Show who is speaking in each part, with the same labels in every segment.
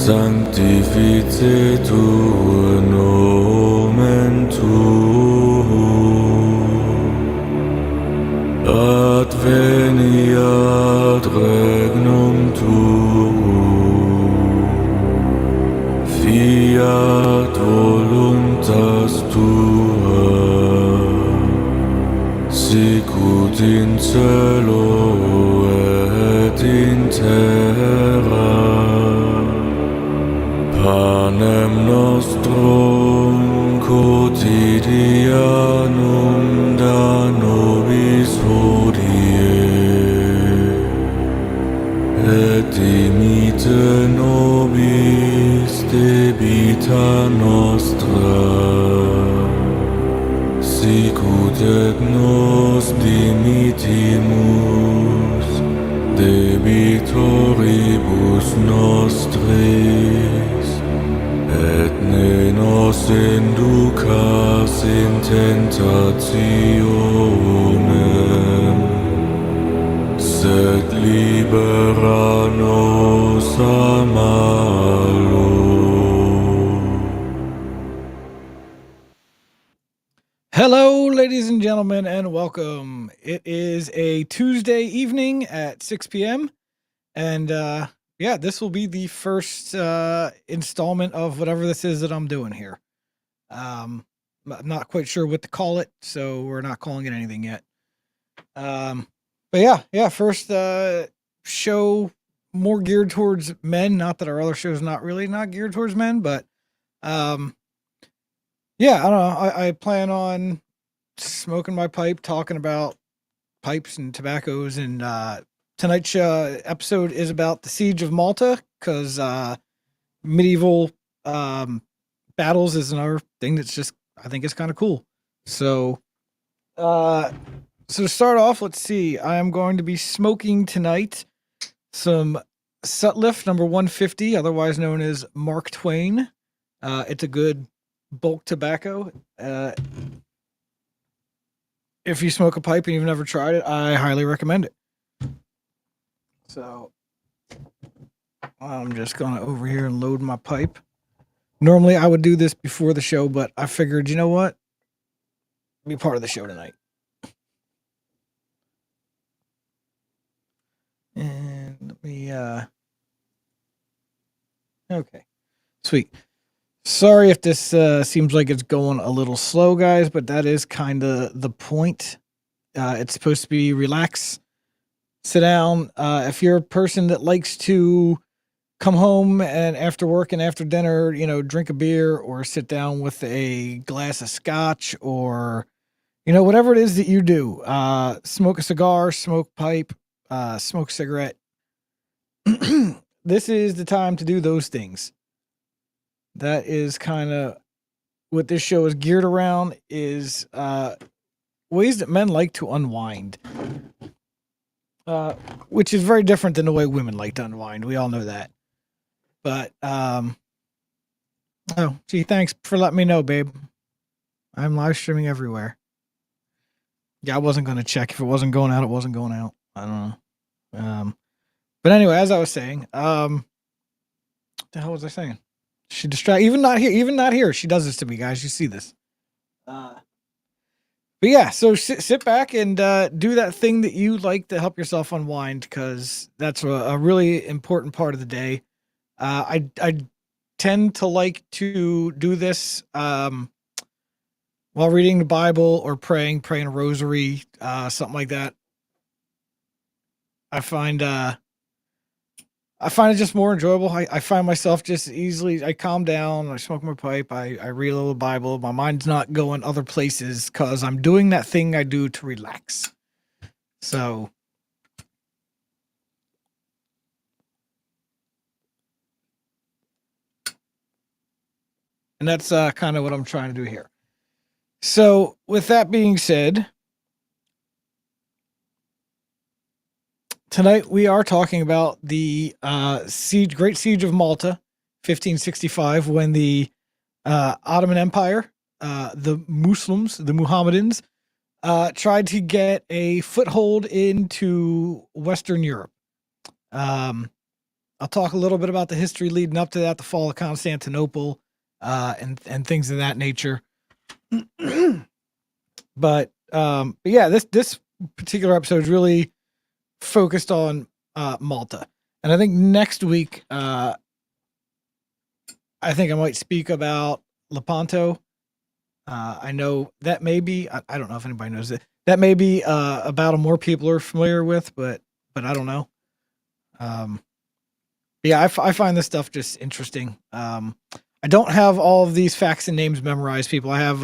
Speaker 1: sanctificetur nomen tuum, adveniat regnum tuum, fiat voluntas tua, sicut in cielo et in terra. Panem nostrum quotidianum da nobis hodie, et dimitte nobis debita nostra, sicut et nos dimittimus debitoribus nostris, et ne nos inducas in tentationem, sed libera nos a malo.
Speaker 2: Hello, ladies and gentlemen, and welcome. It is a Tuesday evening at 6 p.m. And yeah, this will be the first installment of whatever this is that I'm doing here. I'm not quite sure what to call it, so we're not calling it anything yet. But yeah, first show more geared towards men. Not that our other show is not geared towards men, but yeah, I don't know. I plan on smoking my pipe, talking about pipes and tobaccos, and tonight's episode is about the Siege of Malta, because medieval battles is another thing that's just, I think it's kind of cool. So to start off, let's see. I am going to be smoking tonight some Sutliff number 150, otherwise known as Mark Twain. It's a good bulk tobacco. If you smoke a pipe and you've never tried it, I highly recommend it. So I'm just going to over here and load my pipe. Normally I would do this before the show, but I figured, you know what? Be part of the show tonight. And let me okay. Sweet. Sorry if this seems like it's going a little slow, guys, but that is kind of the point. It's supposed to be relax, sit down. If you're a person that likes to come home and after work and after dinner, drink a beer or sit down with a glass of scotch, or, whatever it is that you do, smoke a cigar, smoke pipe, smoke cigarette. This is the time to do those things. That is kind of what this show is geared around, is ways that men like to unwind, which is very different than the way women like to unwind. We all know that. But, oh, gee, thanks for letting me know, babe. I'm live streaming everywhere. Yeah, I wasn't going to check. If it wasn't going out, it wasn't going out. I don't know. But anyway, as I was saying, what the hell was I saying? She even not here. She does this to me, guys. You see this. But yeah, so sit back and do that thing that you like to help yourself unwind, because that's a really important part of the day. I tend to like to do this while reading the Bible or praying a rosary, something like that. I find it just more enjoyable. I find myself just easily, I calm down, I smoke my pipe, I read a little Bible. My mind's not going other places because I'm doing that thing I do to relax. So, and that's kind of what I'm trying to do here. So, with that being said, tonight we are talking about the Great Siege of Malta, 1565, when the Ottoman Empire, the Muslims, the Muhammadans, tried to get a foothold into Western Europe. I'll talk a little bit about the history leading up to that, the fall of Constantinople, and things of that nature. But yeah, this particular episode is really focused on Malta, and I think next week, I think I might speak about Lepanto. I know that may be, I don't know if anybody knows it. That may be a battle more people are familiar with, but I don't know. Yeah, I find this stuff just interesting. I don't have all of these facts and names memorized, people. I have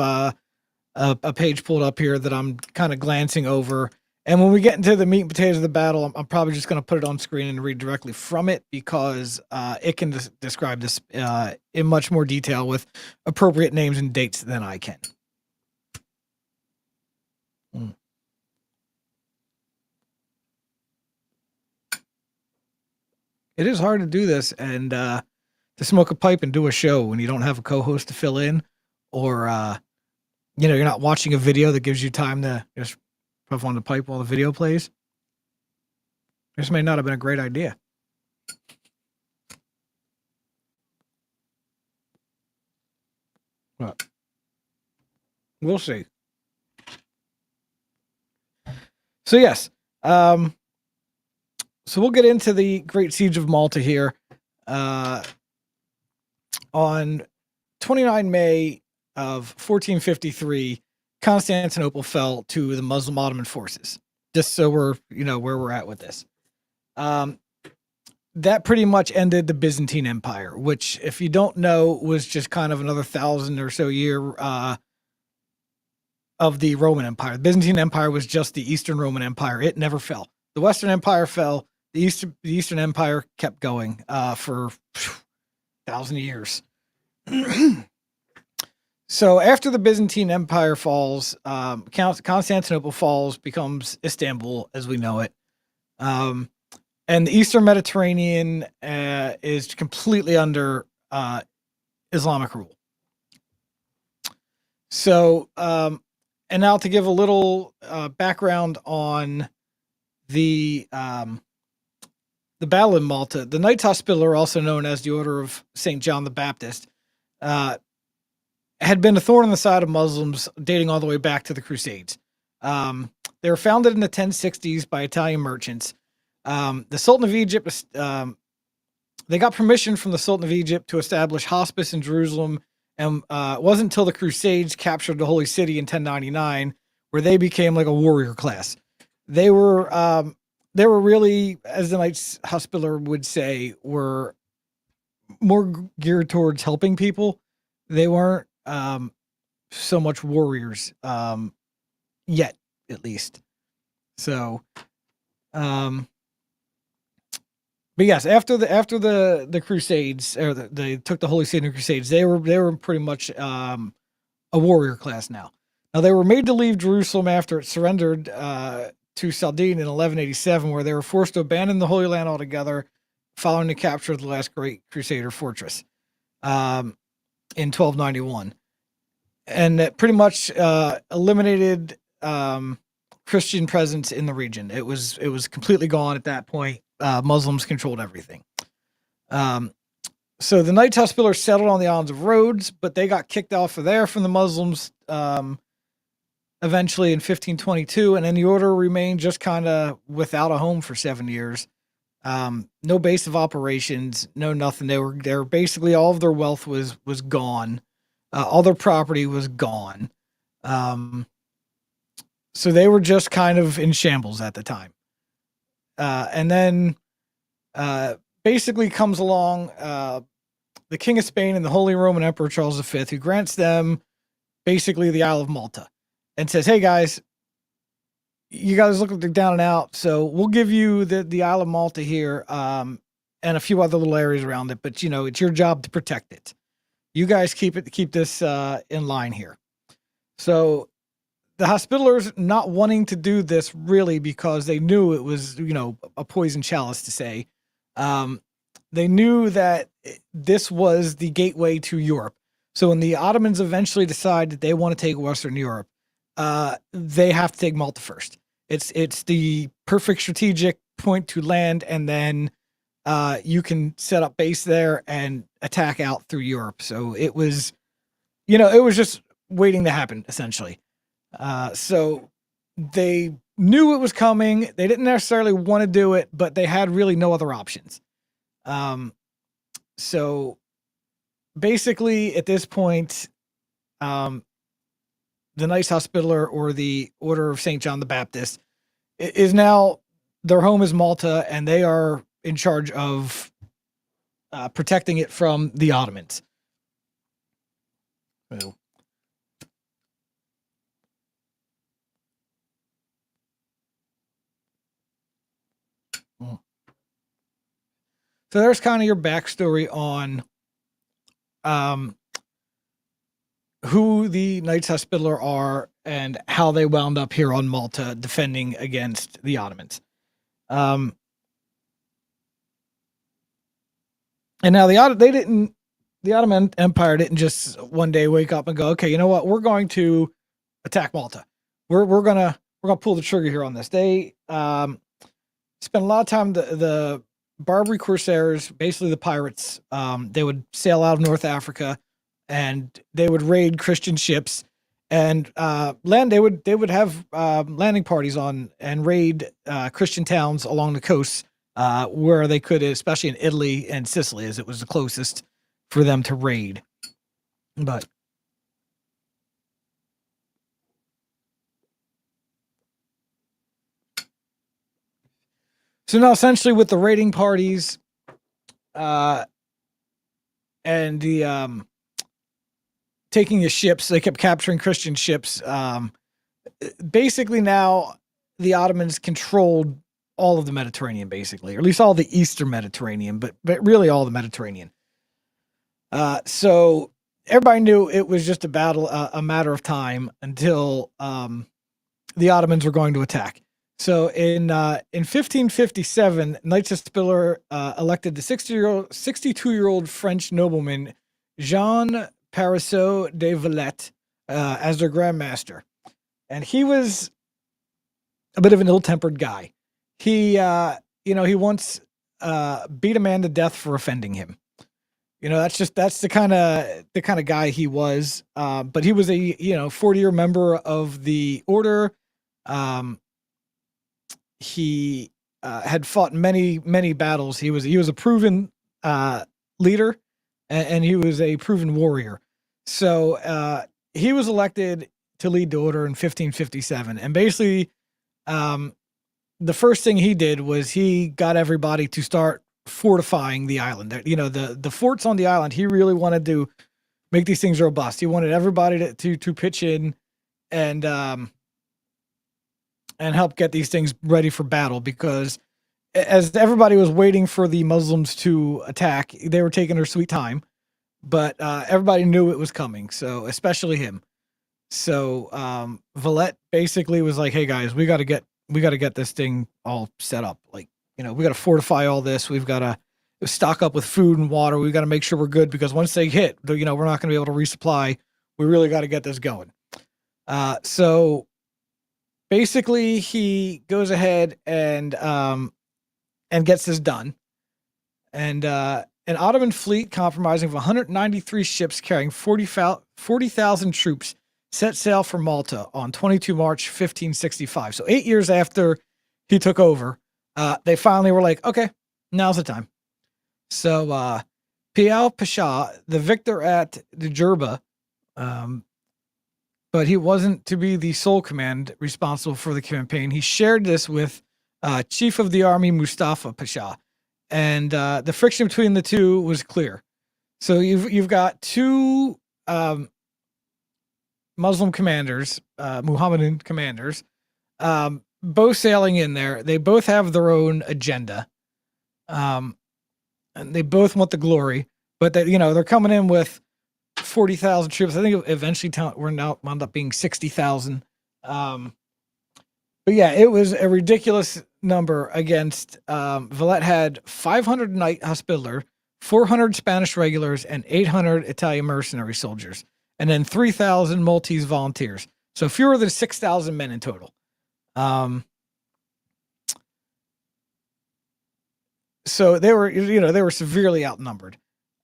Speaker 2: a page pulled up here that I'm kind of glancing over. And when we get into the meat and potatoes of the battle, I'm probably just going to put it on screen and read directly from it because it can describe this in much more detail with appropriate names and dates than I can. It is hard to do this and to smoke a pipe and do a show when you don't have a co-host to fill in, or you're not watching a video that gives you time to just puff on the pipe while the video plays. This may not have been a great idea. But we'll see. So yes, so we'll get into the Great Siege of Malta here. On 29 May of 1453, Constantinople fell to the Muslim Ottoman forces. Just so we're, where we're at with this. That pretty much ended the Byzantine Empire, which, if you don't know, was just kind of another 1,000 or so year of the Roman Empire. The Byzantine Empire was just the Eastern Roman Empire. It never fell. The Western Empire fell. The Eastern Empire kept going for 1,000 years. So after the Byzantine Empire falls, Constantinople falls, becomes Istanbul as we know it. And the Eastern Mediterranean is completely under Islamic rule. So, and now to give a little background on the battle in Malta, the Knights Hospitaller, also known as the Order of St. John the Baptist, had been a thorn in the side of Muslims dating all the way back to the Crusades. They were founded in the 1060s by Italian merchants. The Sultan of Egypt, they got permission from the Sultan of Egypt to establish hospice in Jerusalem, and it wasn't until the Crusades captured the Holy City in 1099 where they became like a warrior class. They were really, as the Knights Hospitaller would say, were more geared towards helping people. They weren't so much warriors yet, at least. So, but yes, after the Crusades, or they took the Holy City in the Crusades, they were pretty much a warrior class now. Now they were made to leave Jerusalem after it surrendered to Saladin in 1187, where they were forced to abandon the Holy Land altogether, following the capture of the last great Crusader fortress in 1291, and that pretty much eliminated Christian presence in the region. It was completely gone at that point. Muslims controlled everything. So the Knights Hospitaller settled on the islands of Rhodes, but they got kicked off of there from the Muslims eventually in 1522, and then the order remained just kind of without a home for 7 years. No base of operations, no nothing. They were basically, all of their wealth was gone. All their property was gone. So they were just kind of in shambles at the time. And then basically comes along the King of Spain and the Holy Roman Emperor Charles V, who grants them basically the Isle of Malta and says, hey guys, you guys look like they're down and out, so we'll give you the Isle of Malta here and a few other little areas around it, but it's your job to protect it. You guys keep this in line here. So the Hospitallers not wanting to do this really because they knew it was, a poison chalice to say. They knew that this was the gateway to Europe. So when the Ottomans eventually decide that they want to take Western Europe, they have to take Malta first. It's the perfect strategic point to land, and then you can set up base there and attack out through Europe. So it was, it was just waiting to happen, essentially. So they knew it was coming. They didn't necessarily want to do it, but they had really no other options. So basically, at this point, the Knights Hospitaller, or the Order of St. John the Baptist, is now, their home is Malta, and they are in charge of protecting it from the Ottomans. So, so there's kind of your backstory on who the Knights Hospitaller are and how they wound up here on Malta defending against the Ottomans. And now the Ottoman Empire didn't just one day wake up and go, okay, you know what, we're going to attack Malta. We're gonna pull the trigger here on this. They spent a lot of time, the Barbary Corsairs, basically the pirates, they would sail out of North Africa and they would raid Christian ships and land. They would have landing parties on and raid Christian towns along the coast where they could, especially in Italy and Sicily, as it was the closest for them to raid. But so now, essentially, with the raiding parties and the taking the ships, they kept capturing Christian ships. Basically, now the Ottomans controlled all of the Mediterranean, basically, or at least all the Eastern Mediterranean, but really all the Mediterranean. So everybody knew it was just a matter of time until the Ottomans were going to attack. So in 1557, Knights Hospitaller elected the 62-year-old French nobleman Jean Parisot de Valette as their Grand Master. And he was a bit of an ill-tempered guy. He once beat a man to death for offending him. That's the kind of guy he was. But he was a 40-year member of the order. He had fought many battles. He was a proven leader, and he was a proven warrior. So he was elected to lead the order in 1557, and basically, the first thing he did was he got everybody to start fortifying the island. The forts on the island. He really wanted to make these things robust. He wanted everybody to pitch in and help get these things ready for battle, because as everybody was waiting for the Muslims to attack, they were taking their sweet time, but everybody knew it was coming. So especially him. So Valette basically was like, "Hey guys, we got to get this thing all set up. Like, we got to fortify all this. We've got to stock up with food and water. We've got to make sure we're good, because once they hit, we're not going to be able to resupply. We really got to get this going." So basically, he goes ahead and gets this done. And an Ottoman fleet comprising of 193 ships carrying 40,000 troops set sail for Malta on 22 March 1565. So 8 years after he took over, they finally were like, okay, now's the time. So Pial Pasha, the victor at the Djerba, but he wasn't to be the sole command responsible for the campaign. He shared this with Chief of the Army Mustafa Pasha, and the friction between the two was clear. So you've got two Muslim commanders, Muhammadan commanders, both sailing in there. They both have their own agenda, and they both want the glory. But they're coming in with 40,000 troops. I think eventually wound up being 60,000. But yeah, it was a ridiculous number against. Valette had 500 Knight Hospitaller, 400 Spanish regulars, and 800 Italian mercenary soldiers, and then 3,000 Maltese volunteers. So fewer than 6,000 men in total. So they were, they were severely outnumbered.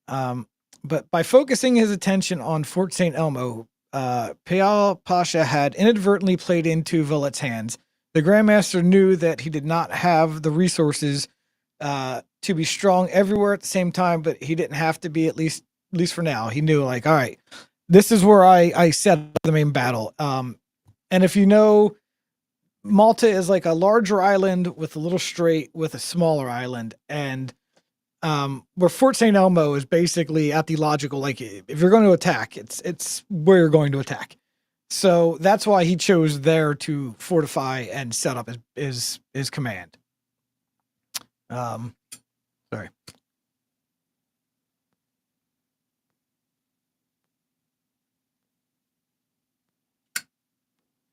Speaker 2: But by focusing his attention on Fort St. Elmo, Payal Pasha had inadvertently played into Vilat's hands. The Grandmaster knew that he did not have the resources to be strong everywhere at the same time, but he didn't have to be, at least for now. He knew, like, all right, this is where I set up the main battle. And if you know, Malta is like a larger island with a little strait with a smaller island, and where Fort St. Elmo is basically at the logical, like, if you're going to attack, it's where you're going to attack. So that's why he chose there to fortify and set up his command. Sorry.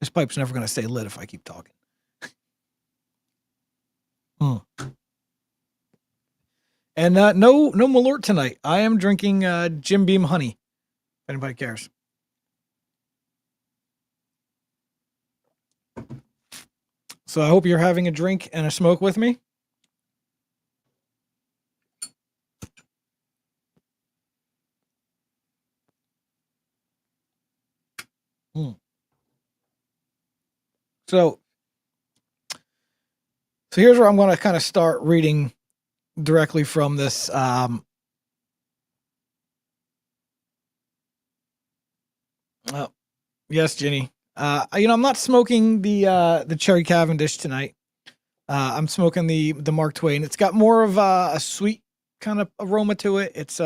Speaker 2: This pipe's never going to stay lit if I keep talking. And no Malort tonight. I am drinking Jim Beam honey, if anybody cares. So I hope you're having a drink and a smoke with me. So here's where I'm going to kind of start reading directly from this. Yes, Ginny. I'm not smoking the Cherry Cavendish tonight. I'm smoking the Mark Twain. It's got more of a sweet kind of aroma to it. It's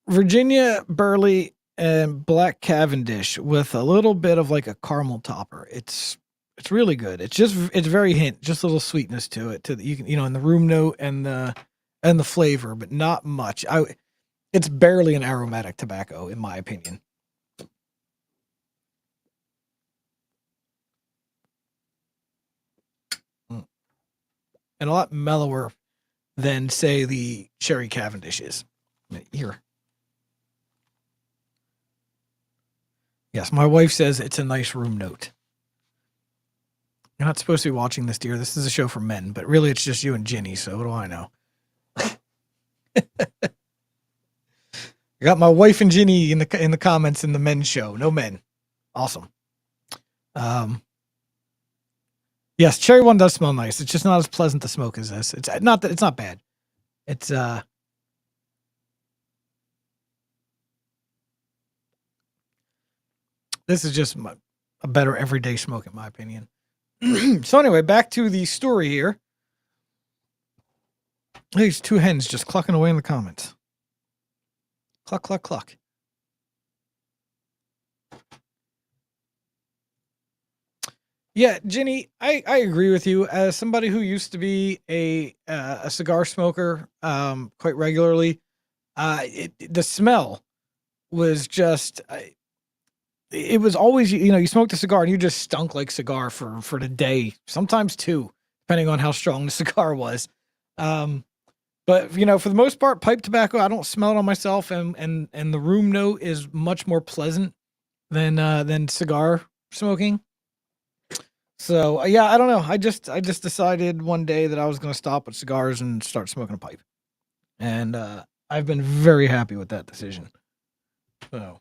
Speaker 2: Virginia Burley and Black Cavendish with a little bit of like a caramel topper. It's really good. It's very hint, just a little sweetness to it. You can, in the room note and the flavor, but not much. It's barely an aromatic tobacco, in my opinion. And a lot mellower than, say, the Cherry Cavendish is. Here. Yes, my wife says it's a nice room note. You're not supposed to be watching this, dear. This is a show for men, but really it's just you and Ginny, so what do I know? I got my wife and Ginny in the comments in the men's show. No men. Awesome. Yes, cherry one does smell nice. It's just not as pleasant to smoke as this. It's not that it's not bad. It's this is just a better everyday smoke, in my opinion. So anyway, back to the story here. There's two hens just clucking away in the comments. Cluck, cluck, cluck. Yeah, Ginny, I agree with you. As somebody who used to be a cigar smoker quite regularly, the smell was just... it was always, you smoked a cigar and you just stunk like cigar for the day, sometimes two, depending on how strong the cigar was. But for the most part, pipe tobacco, I don't smell it on myself, and the room note is much more pleasant than cigar smoking. So yeah, I don't know. I just decided one day that I was going to stop with cigars and start smoking a pipe, and I've been very happy with that decision. So,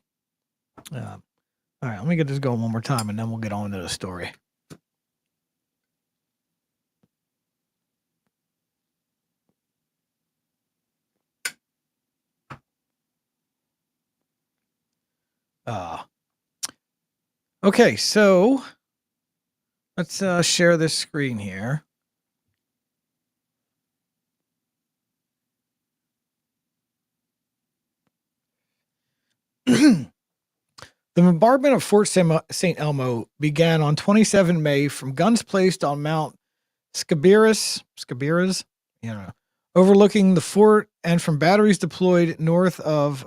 Speaker 2: all right, let me get this going one more time, and then we'll get on to the story. Okay, so let's share this screen here. The bombardment of Fort St. Elmo began on 27 May from guns placed on Mount Scabiras, overlooking the fort, and from batteries deployed north of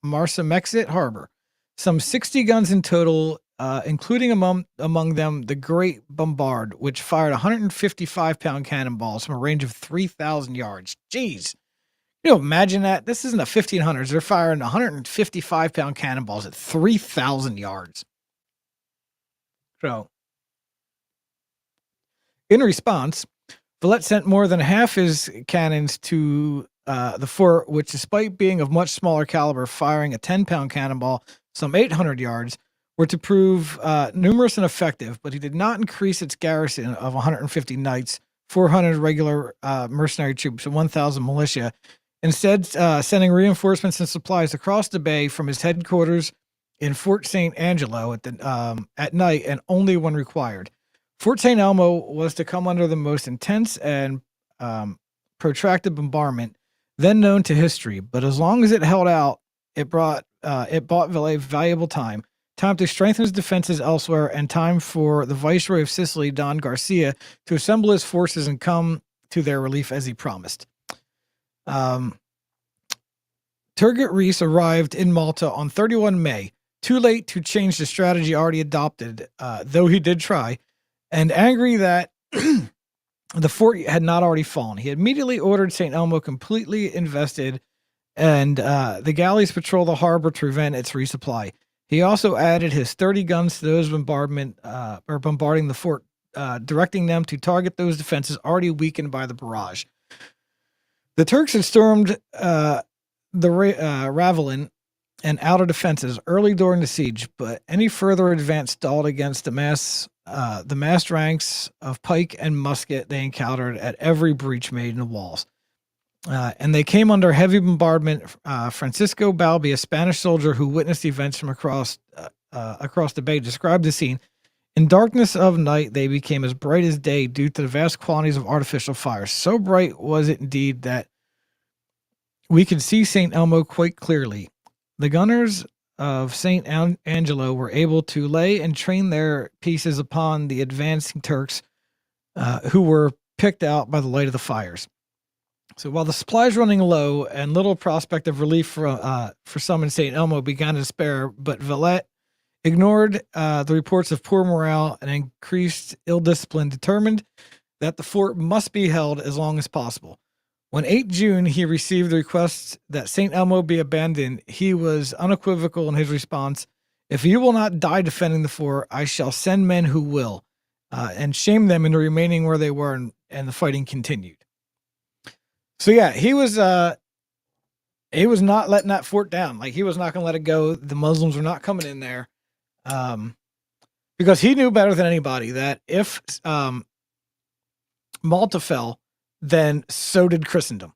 Speaker 2: Marsamexit Harbor. Some 60 guns in total, including among them the Great Bombard, which fired 155-pound cannonballs from a range of 3,000 yards. Jeez. Imagine that. This isn't a 1500s. They're firing 155-pound cannonballs at 3,000 yards. So, In response, Villette sent more than half his cannons to the fort, which, despite being of much smaller caliber, firing a 10-pound cannonball some 800 yards, were to prove numerous and effective, but he did not increase its garrison of 150 knights, 400 regular mercenary troops, and 1,000 militia, instead sending reinforcements and supplies across the bay from his headquarters in Fort St. Angelo at night and only when required. Fort St. Elmo was to come under the most intense and protracted bombardment then known to history, but as long as it held out, it bought Villette valuable time to strengthen his defenses elsewhere, and time for the Viceroy of Sicily, Don Garcia, to assemble his forces and come to their relief as he promised. Turgut Reis arrived in Malta on 31 May, too late to change the strategy already adopted, though he did try, and angry that the fort had not already fallen. He immediately ordered St. Elmo completely invested, and the galleys patrol the harbor to prevent its resupply. He also added his 30 guns to those bombarding the fort, directing them to target those defenses already weakened by the barrage. The Turks had stormed the Ravelin and outer defenses early during the siege, but any further advance stalled against the massed ranks of pike and musket they encountered at every breach made in the walls. And they came under heavy bombardment. Francisco Balbi, a Spanish soldier who witnessed the events from across the bay, described the scene. In darkness of night, they became as bright as day due to the vast quantities of artificial fire. So bright was it indeed that we could see St. Elmo quite clearly. The gunners of St. Angelo were able to lay and train their pieces upon the advancing Turks, who were picked out by the light of the fires. So while the supplies running low and little prospect of relief for some in St. Elmo began to despair, but Villette ignored the reports of poor morale and increased ill discipline, determined that the fort must be held as long as possible. When 8 June he received the request that St. Elmo be abandoned, he was unequivocal in his response: "If you will not die defending the fort, I shall send men who will, and shame them into remaining where they were," and the fighting continued. So yeah, he was not letting that fort down. Like, he was not going to let it go. The Muslims were not coming in there, because he knew better than anybody that if Malta fell, then so did Christendom.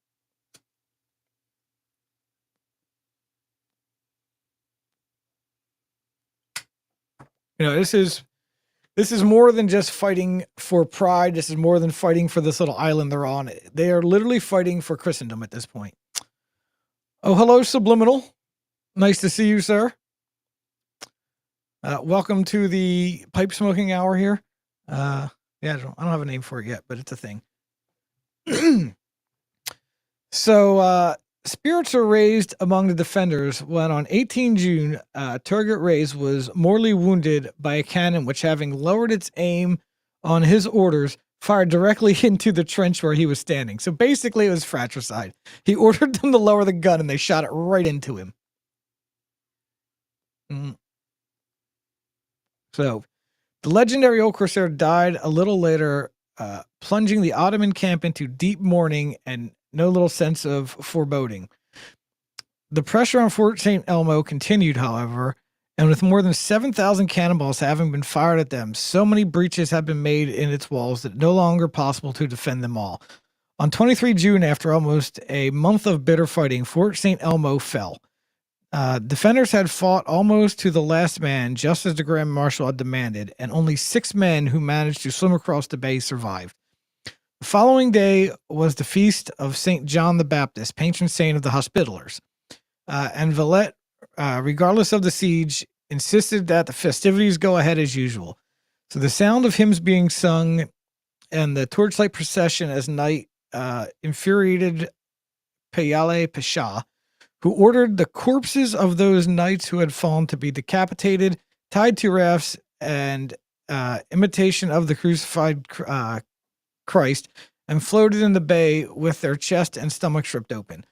Speaker 2: You know, this is more than just fighting for pride. This is more than fighting for this little island they're on. They are literally fighting for Christendom at this point. Oh, hello, Subliminal. Nice to see you, sir. Welcome to the pipe smoking hour here. Yeah, I don't have a name for it yet, but it's a thing. So, spirits are raised among the defenders when on 18 June, Turgut Reis was mortally wounded by a cannon which, having lowered its aim on his orders, fired directly into the trench where he was standing. So basically it was fratricide. He ordered them to lower the gun and they shot it right into him. So the legendary old Corsair died a little later, plunging the Ottoman camp into deep mourning and no little sense of foreboding. The pressure on Fort St. Elmo continued, however, and with more than 7,000 cannonballs having been fired at them, so many breaches have been made in its walls that no longer possible to defend them all. On 23 June, after almost a month of bitter fighting, Fort St. Elmo fell. Defenders had fought almost to the last man, just as the Grand Marshal had demanded, and only 6 men who managed to swim across the bay survived. The following day was the feast of St. John the Baptist, patron saint of the Hospitallers. And Villette, regardless of the siege, insisted that the festivities go ahead as usual. So the sound of hymns being sung and the torchlight procession as night infuriated Payale Pasha, who ordered the corpses of those knights who had fallen to be decapitated, tied to rafts, and imitation of the crucified Christ, and floated in the bay with their chest and stomachs ripped open.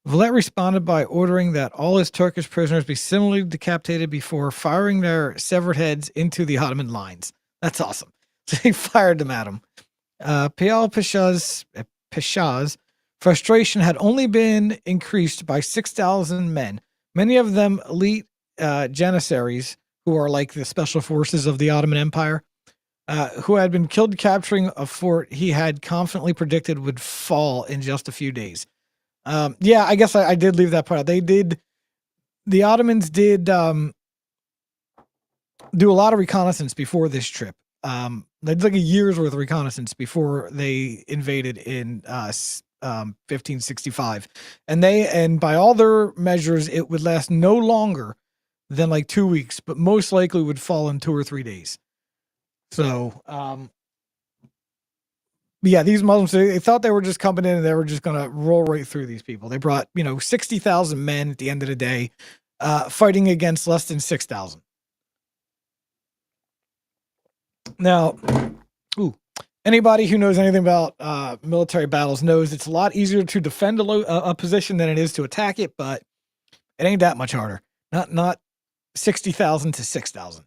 Speaker 2: Villette responded by ordering that all his Turkish prisoners be similarly decapitated before firing their severed heads into the Ottoman lines. That's awesome. So he fired them at him. Pasha's frustration had only been increased by 6,000 men, many of them elite janissaries, who are like the special forces of the Ottoman Empire, who had been killed capturing a fort he had confidently predicted would fall in just a few days. Yeah, I guess I did leave that part out. The Ottomans did do a lot of reconnaissance before this trip. They did like a year's worth of reconnaissance before they invaded in 1565, and by all their measures, it would last no longer than like 2 weeks, but most likely would fall in 2 or 3 days. So, yeah, these Muslims, they thought they were just coming in and they were just going to roll right through these people. They brought 60,000 men at the end of the day, fighting against less than 6,000. Now, anybody who knows anything about military battles knows it's a lot easier to defend a position than it is to attack it, but it ain't that much harder. Not 60,000 to 6,000.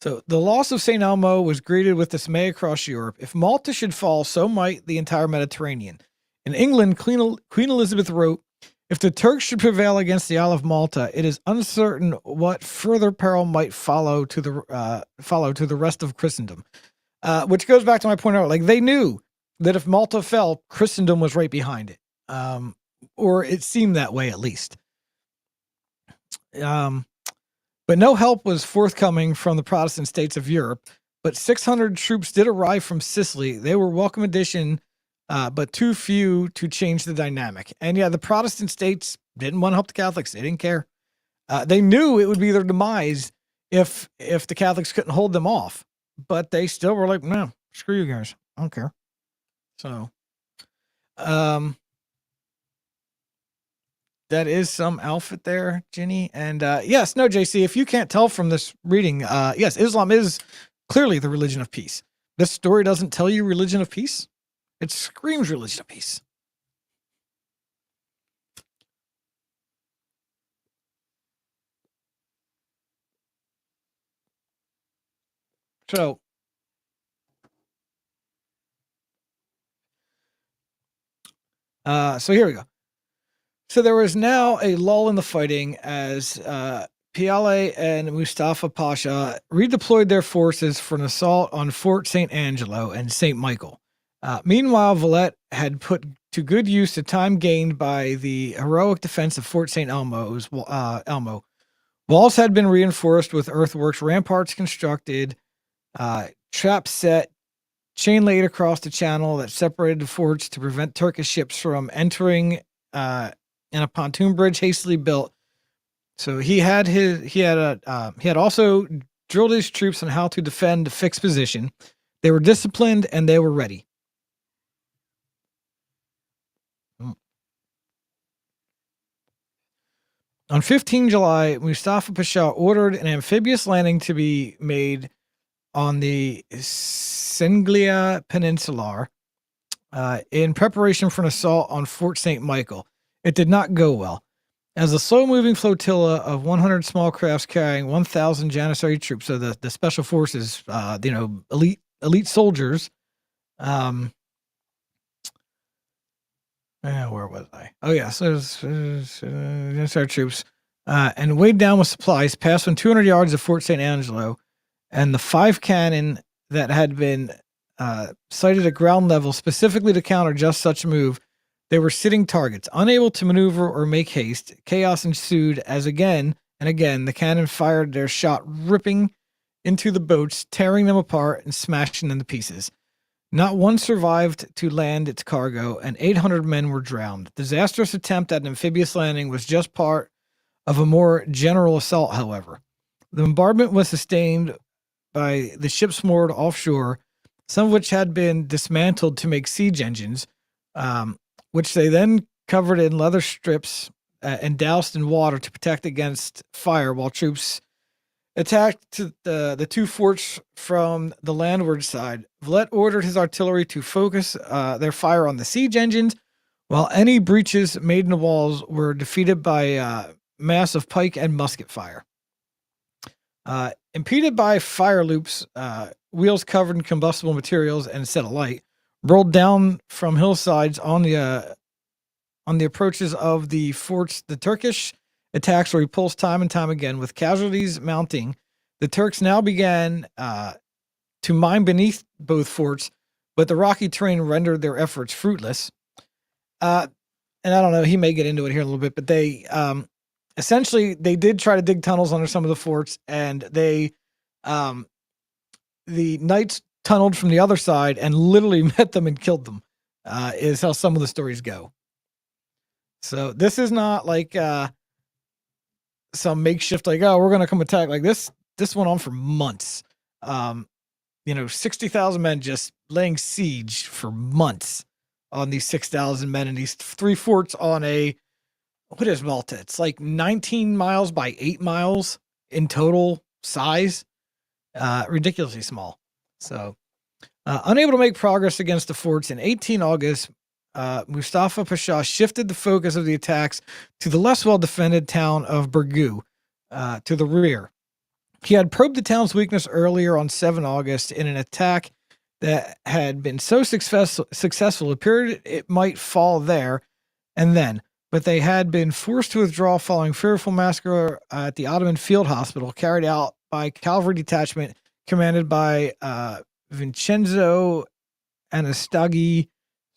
Speaker 2: So the loss of St. Elmo was greeted with dismay across Europe. If Malta should fall, so might the entire Mediterranean. In England, Queen Elizabeth wrote, "If the Turks should prevail against the Isle of Malta, it is uncertain what further peril might follow to the rest of Christendom." Which goes back to my point earlier. Like, they knew that if Malta fell, Christendom was right behind it, or it seemed that way at least. But no help was forthcoming from the Protestant states of Europe. But 600 troops did arrive from Sicily. They were a welcome addition, but too few to change the dynamic. And yeah, the Protestant states didn't want to help the Catholics. They didn't care. They knew it would be their demise if the Catholics couldn't hold them off. But they still were like, no, screw you guys. I don't care. So, that is some outfit there, Ginny. And yes, no, JC, if you can't tell from this reading, yes, Islam is clearly the religion of peace. This story doesn't tell you religion of peace. It screams religion of peace. So, here we go. So there was now a lull in the fighting as Piale and Mustafa Pasha redeployed their forces for an assault on Fort St. Angelo and St. Michael. Meanwhile, Villette had put to good use the time gained by the heroic defense of Fort St. Elmo. Walls had been reinforced with earthworks, ramparts constructed, traps set, chain laid across the channel that separated the forts to prevent Turkish ships from entering, and a pontoon bridge hastily built. So he had also drilled his troops on how to defend a fixed position. They were disciplined and they were ready. On 15 July, Mustafa Pasha ordered an amphibious landing to be made on the Singlia Peninsula in preparation for an assault on Fort St. Michael. It did not go well, as a slow-moving flotilla of 100 small crafts carrying 1,000 Janissary troops, so the special forces, elite soldiers. Where was I? Oh yeah, so it was Janissary troops, and weighed down with supplies, passed within 200 yards of Fort St. Angelo, and the 5 cannon that had been sighted at ground level specifically to counter just such a move. They were sitting targets, unable to maneuver or make haste. Chaos ensued as again and again the cannon fired their shot, ripping into the boats, tearing them apart and smashing them to pieces. Not one survived to land its cargo, and 800 men were drowned. Disastrous attempt at an amphibious landing was just part of a more general assault, however. The bombardment was sustained by the ships moored offshore, some of which had been dismantled to make siege engines, which they then covered in leather strips and doused in water to protect against fire, while troops attacked the 2 forts from the landward side. Villette ordered his artillery to focus their fire on the siege engines, while any breaches made in the walls were defeated by mass of pike and musket fire. impeded by fire loops, wheels covered in combustible materials and set alight, rolled down from hillsides on the approaches of the forts. The Turkish attacks were repulsed time and time again, with casualties mounting. The Turks now began to mine beneath both forts, but the rocky terrain rendered their efforts fruitless. And I don't know, he may get into it here in a little bit, but they essentially they did try to dig tunnels under some of the forts, and the knights tunneled from the other side and literally met them and killed them. Is how some of the stories go. So this is not like some makeshift, like, oh, we're going to come attack. Like this went on for months. 60,000 men just laying siege for months on these 6,000 men in these 3 forts on what is Malta? It's like 19 miles by 8 miles in total size. Ridiculously small. So unable to make progress against the forts, in 18 August, Mustafa Pasha shifted the focus of the attacks to the less well-defended town of Burgu, to the rear. He had probed the town's weakness earlier on 7 August in an attack that had been so successful it appeared it might fall there and then, but they had been forced to withdraw following fearful massacre at the Ottoman Field Hospital carried out by cavalry detachment commanded by Vincenzo Anastagi,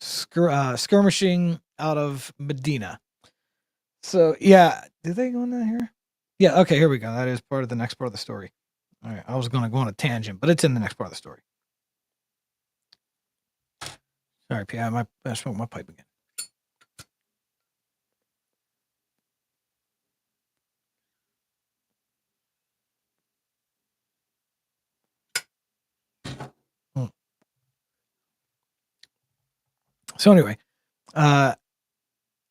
Speaker 2: skirmishing out of Medina. So yeah, did they go in that here? Yeah, okay, here we go. That is part of the next part of the story. All right, I was going to go on a tangent, but it's in the next part of the story. Sorry, P. I smoked my pipe again. So anyway,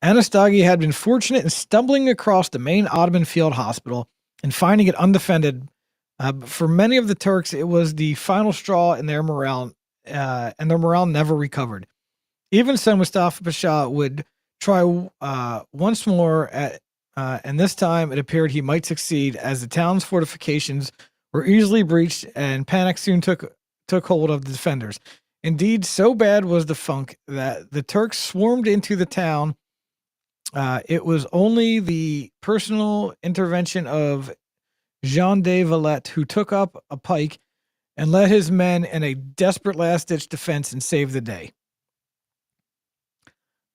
Speaker 2: Anastagi had been fortunate in stumbling across the main Ottoman field hospital and finding it undefended. For many of the Turks, it was the final straw in their morale, and their morale never recovered. Even so, Mustafa Pasha would try once more, and this time it appeared he might succeed, as the town's fortifications were easily breached, and panic soon took hold of the defenders. Indeed, so bad was the funk that the Turks swarmed into the town. It was only the personal intervention of Jean de Valette who took up a pike and led his men in a desperate last-ditch defense and saved the day.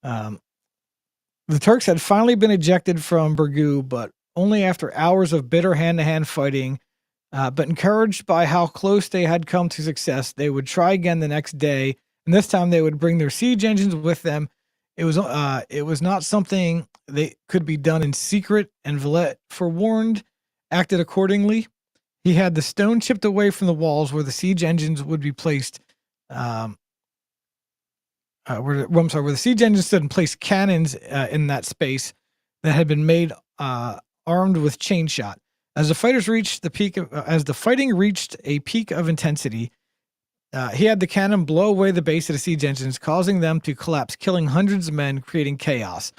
Speaker 2: The Turks had finally been ejected from Burgu, but only after hours of bitter hand-to-hand fighting. But encouraged by how close they had come to success, they would try again the next day, and this time they would bring their siege engines with them. It was not something that could be done in secret, and Valette, forewarned, acted accordingly. He had the stone chipped away from the walls where the siege engines would be placed. Where the siege engines stood, and placed cannons in that space that had been made armed with chain shot. As the fighting reached a peak of intensity, he had the cannon blow away the base of the siege engines, causing them to collapse, killing hundreds of men, creating chaos.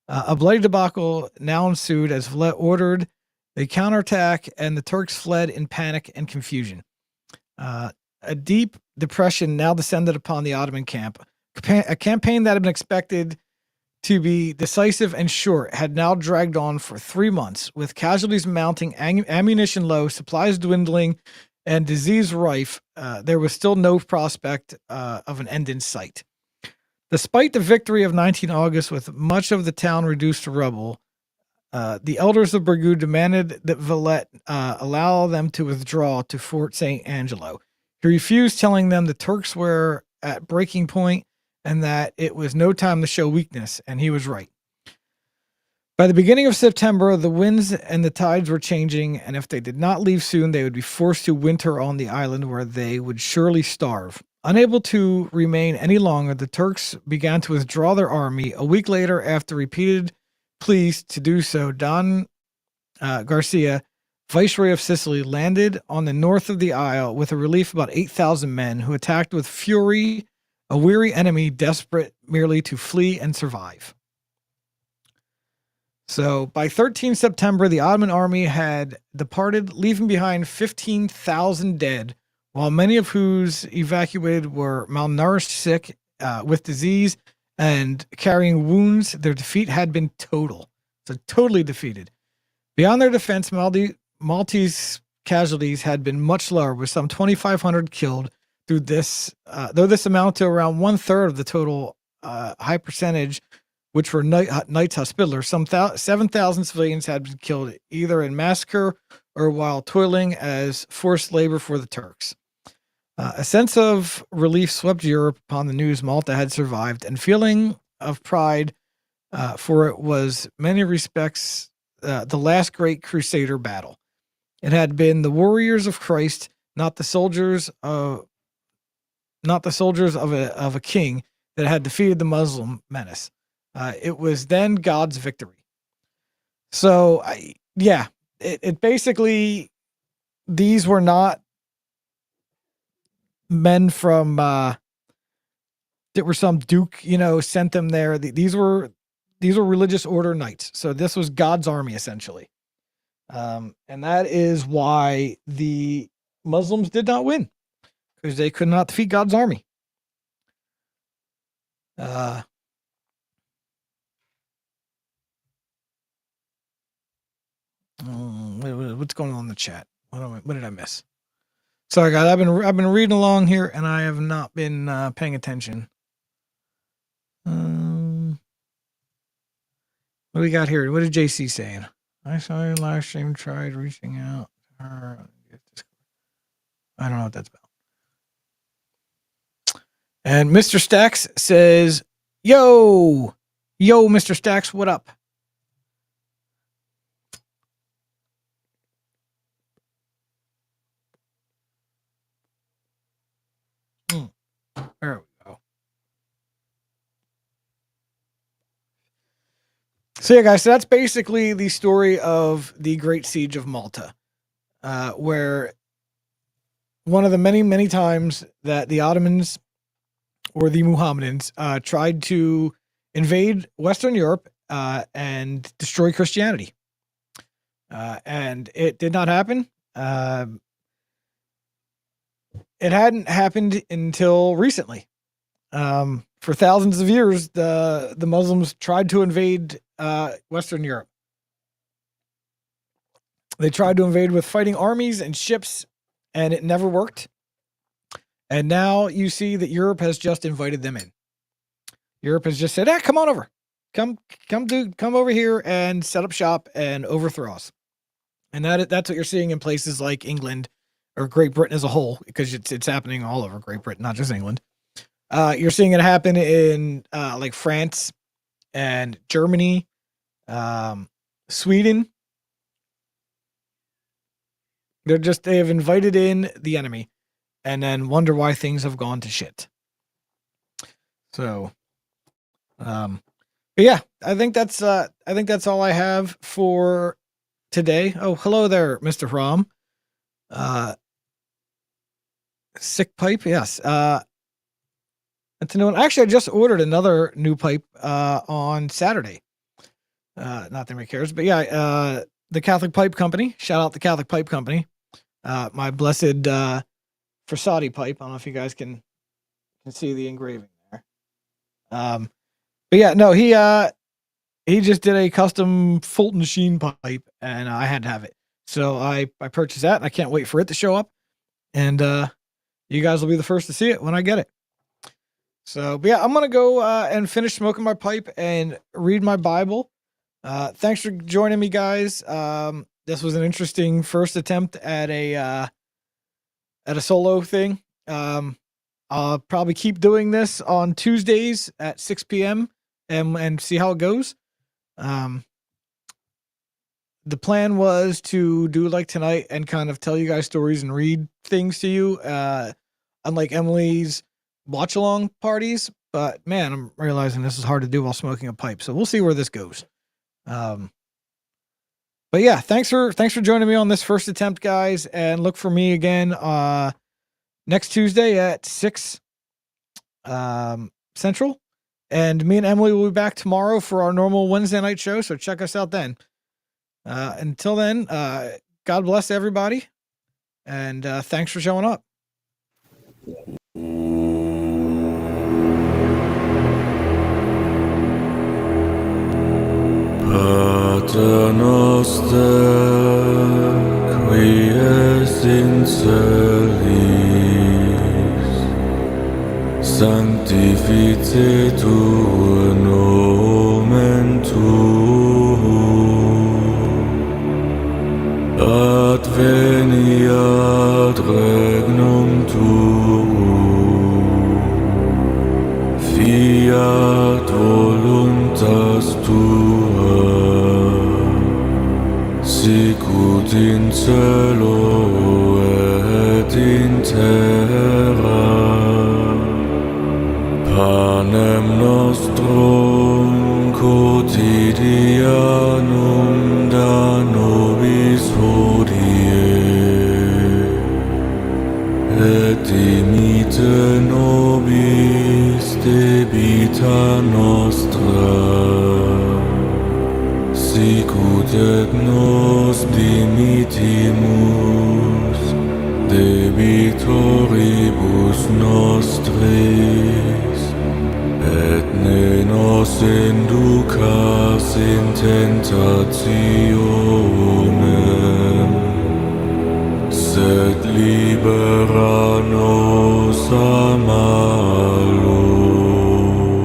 Speaker 2: A bloody debacle now ensued as Valette ordered a counterattack, and the Turks fled in panic and confusion. A deep depression now descended upon the Ottoman camp. A campaign that had been expected to be decisive and short had now dragged on for 3 months, with casualties mounting, ammunition low, supplies dwindling, and disease rife. There was still no prospect of an end in sight. Despite the victory of 19 August, with much of the town reduced to rubble, the elders of Burgu demanded that Valette allow them to withdraw to Fort St. Angelo. He refused, telling them the Turks were at breaking point and that it was no time to show weakness, and he was right. By the beginning of September, the winds and the tides were changing, and if they did not leave soon, they would be forced to winter on the island, where they would surely starve. Unable to remain any longer, the Turks began to withdraw their army. A week later, after repeated pleas to do so, Don Garcia, Viceroy of Sicily, landed on the north of the isle with a relief of about 8,000 men, who attacked with fury a weary enemy desperate merely to flee and survive. So by 13 September, the Ottoman army had departed, leaving behind 15,000 dead, while many of whose evacuated were malnourished, sick, with disease, and carrying wounds. Their defeat had been total. So totally defeated. Beyond their defense, Maltese casualties had been much lower, with some 2,500 killed. Through this, though this amounted to around 1/3 of the total, high percentage, which were Knights Hospitallers. Some 7,000 civilians had been killed either in massacre or while toiling as forced labor for the Turks. A sense of relief swept Europe upon the news Malta had survived, and feeling of pride, for it was many respects the last great Crusader battle. It had been the warriors of Christ, not the soldiers of a king, that had defeated the Muslim menace. It was then God's victory. So, it basically, these were not men from that were some duke, sent them there. These were religious order knights. So this was God's army essentially, and that is why the Muslims did not win, because they could not defeat God's army. What's going on in the chat? What did I miss? Sorry, guys. I've been reading along here, and I have not been paying attention. What do we got here? What is JC saying? I saw your live stream. Tried reaching out to her. I don't know what that's about. And Mr. Stacks says, "Yo, Mr. Stacks, what up?" There we go. So yeah, guys, so that's basically the story of the Great Siege of Malta, where one of the many, many times that the Ottomans or the Muhammadans tried to invade Western Europe and destroy Christianity. And it did not happen. It hadn't happened until recently. For thousands of years, the Muslims tried to invade Western Europe. They tried to invade with fighting armies and ships, and it never worked. And now you see that Europe has just invited them in. Europe has just said, come on over. Come over here and set up shop and overthrow us. And that's what you're seeing in places like England or Great Britain as a whole, because it's happening all over Great Britain, not just England. You're seeing it happen in like France and Germany, Sweden. They have invited in the enemy and then wonder why things have gone to shit. So, but yeah, I think that's all I have for today. Oh, hello there, Mr. Rom. Sick pipe, yes. That's a new one. Actually, I just ordered another new pipe on Saturday. Not that anybody cares, but yeah, the Catholic Pipe Company. Shout out the Catholic Pipe Company. My blessed Frassati pipe. I don't know if you guys can see the engraving there. But yeah, no, he just did a custom Fulton Sheen pipe, and I had to have it. So I purchased that, and I can't wait for it to show up. And you guys will be the first to see it when I get it. So, but yeah, I'm gonna go and finish smoking my pipe and read my Bible. Thanks for joining me, guys. This was an interesting first attempt at a solo thing. I'll probably keep doing this on Tuesdays at 6 p.m. and see how it goes. The plan was to do like tonight and kind of tell you guys stories and read things to you, unlike Emily's watch along parties. But man, I'm realizing this is hard to do while smoking a pipe. So we'll see where this goes. But yeah, thanks for joining me on this first attempt, guys, and look for me again next Tuesday at 6 Central, And me and Emily will be back tomorrow for our normal Wednesday night show. So check us out then. Until then, God bless everybody. And thanks for showing up.
Speaker 1: Pater noster, qui es in celis, sanctificetur nomen tuum, adveniat regnum tuum, fiat voluntas tua, sicut in cielo et in terra. Panem nostrum quotidianum da nobis hodie, et dimite nobis debita nostra, sicut et nos dimitimus debitoribus nostris, et ne nos inducas in tentationem, sed libera nos a malo.